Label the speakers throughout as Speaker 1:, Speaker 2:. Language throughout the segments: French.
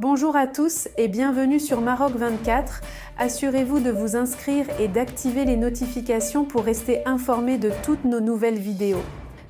Speaker 1: Bonjour à tous et bienvenue sur Maroc 24. Assurez-vous de vous inscrire et d'activer les notifications pour rester informé de toutes nos nouvelles vidéos.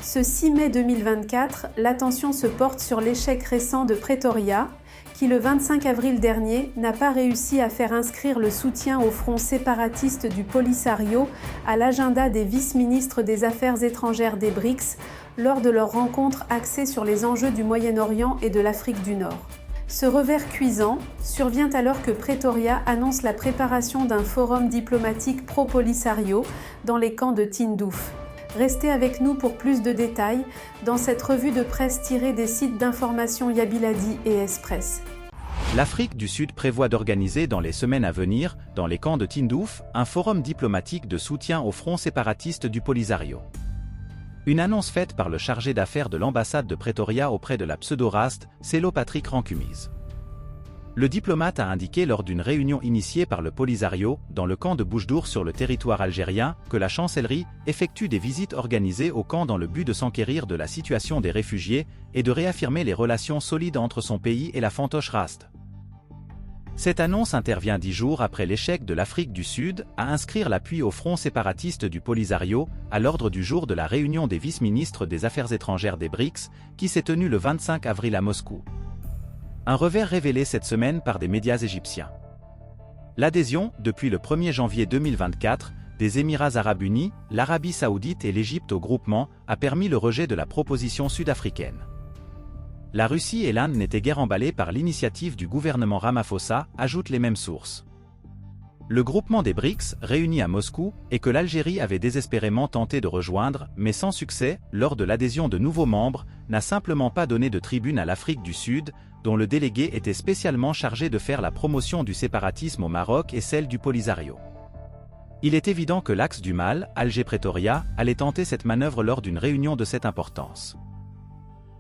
Speaker 1: Ce 6 mai 2024, l'attention se porte sur l'échec récent de Pretoria, qui le 25 avril dernier n'a pas réussi à faire inscrire le soutien au front séparatiste du Polisario à l'agenda des vice-ministres des Affaires étrangères des BRICS lors de leur rencontre axée sur les enjeux du Moyen-Orient et de l'Afrique du Nord. Ce revers cuisant survient alors que Pretoria annonce la préparation d'un forum diplomatique pro-Polisario dans les camps de Tindouf. Restez avec nous pour plus de détails dans cette revue de presse tirée des sites d'information Yabiladi et Express.
Speaker 2: L'Afrique du Sud prévoit d'organiser dans les semaines à venir, dans les camps de Tindouf, un forum diplomatique de soutien au front séparatiste du Polisario. Une annonce faite par le chargé d'affaires de l'ambassade de Pretoria auprès de la pseudo-raste, Sello Patrick Rancumise. Le diplomate a indiqué lors d'une réunion initiée par le Polisario, dans le camp de Boujdour sur le territoire algérien, que la chancellerie effectue des visites organisées au camp dans le but de s'enquérir de la situation des réfugiés et de réaffirmer les relations solides entre son pays et la fantoche raste. Cette annonce intervient 10 jours après l'échec de l'Afrique du Sud à inscrire l'appui au front séparatiste du Polisario à l'ordre du jour de la réunion des vice-ministres des Affaires étrangères des BRICS qui s'est tenue le 25 avril à Moscou. Un revers révélé cette semaine par des médias égyptiens. L'adhésion, depuis le 1er janvier 2024, des Émirats arabes unis, l'Arabie saoudite et l'Égypte au groupement a permis le rejet de la proposition sud-africaine. La Russie et l'Inde n'étaient guère emballées par l'initiative du gouvernement Ramaphosa, ajoutent les mêmes sources. Le groupement des BRICS, réuni à Moscou, et que l'Algérie avait désespérément tenté de rejoindre, mais sans succès, lors de l'adhésion de nouveaux membres, n'a simplement pas donné de tribune à l'Afrique du Sud, dont le délégué était spécialement chargé de faire la promotion du séparatisme au Maroc et celle du Polisario. Il est évident que l'axe du mal, Alger-Pretoria, allait tenter cette manœuvre lors d'une réunion de cette importance.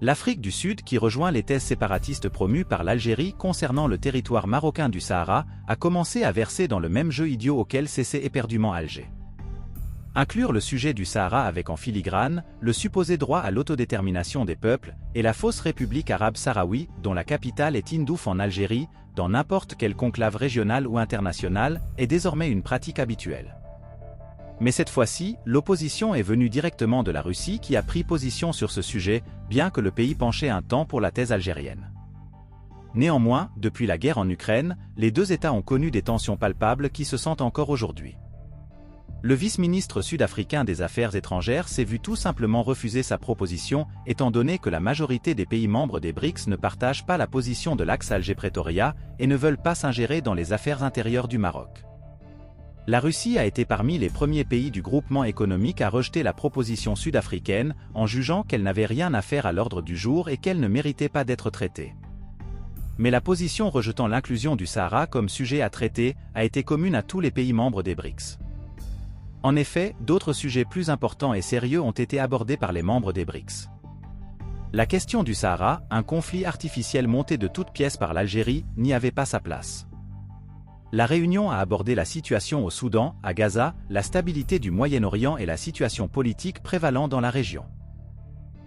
Speaker 2: L'Afrique du Sud, qui rejoint les thèses séparatistes promues par l'Algérie concernant le territoire marocain du Sahara, a commencé à verser dans le même jeu idiot auquel cessait éperdument Alger. Inclure le sujet du Sahara avec en filigrane le supposé droit à l'autodétermination des peuples et la fausse République arabe sahraoui, dont la capitale est Tindouf en Algérie, dans n'importe quel conclave régional ou international, est désormais une pratique habituelle. Mais cette fois-ci, l'opposition est venue directement de la Russie qui a pris position sur ce sujet, bien que le pays penchait un temps pour la thèse algérienne. Néanmoins, depuis la guerre en Ukraine, les deux États ont connu des tensions palpables qui se sentent encore aujourd'hui. Le vice-ministre sud-africain des Affaires étrangères s'est vu tout simplement refuser sa proposition, étant donné que la majorité des pays membres des BRICS ne partagent pas la position de l'axe Alger-Pretoria et ne veulent pas s'ingérer dans les affaires intérieures du Maroc. La Russie a été parmi les premiers pays du groupement économique à rejeter la proposition sud-africaine, en jugeant qu'elle n'avait rien à faire à l'ordre du jour et qu'elle ne méritait pas d'être traitée. Mais la position rejetant l'inclusion du Sahara comme sujet à traiter a été commune à tous les pays membres des BRICS. En effet, d'autres sujets plus importants et sérieux ont été abordés par les membres des BRICS. La question du Sahara, un conflit artificiel monté de toutes pièces par l'Algérie, n'y avait pas sa place. La réunion a abordé la situation au Soudan, à Gaza, la stabilité du Moyen-Orient et la situation politique prévalant dans la région.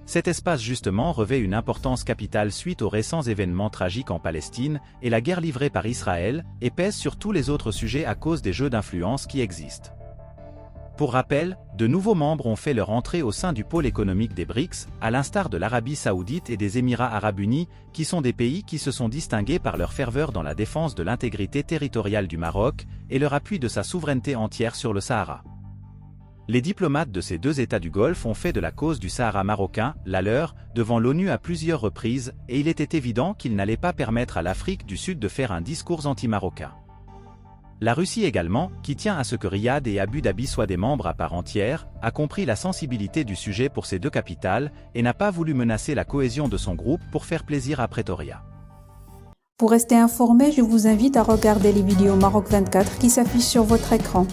Speaker 2: Cet espace justement revêt une importance capitale suite aux récents événements tragiques en Palestine et la guerre livrée par Israël, et pèse sur tous les autres sujets à cause des jeux d'influence qui existent. Pour rappel, de nouveaux membres ont fait leur entrée au sein du pôle économique des BRICS, à l'instar de l'Arabie saoudite et des Émirats arabes unis, qui sont des pays qui se sont distingués par leur ferveur dans la défense de l'intégrité territoriale du Maroc et leur appui de sa souveraineté entière sur le Sahara. Les diplomates de ces deux États du Golfe ont fait de la cause du Sahara marocain la leur devant l'ONU à plusieurs reprises, et il était évident qu'ils n'allaient pas permettre à l'Afrique du Sud de faire un discours anti-marocain. La Russie également, qui tient à ce que Riyad et Abu Dhabi soient des membres à part entière, a compris la sensibilité du sujet pour ces deux capitales et n'a pas voulu menacer la cohésion de son groupe pour faire plaisir à Pretoria.
Speaker 1: Pour rester informé, je vous invite à regarder les vidéos Maroc 24 qui s'affichent sur votre écran.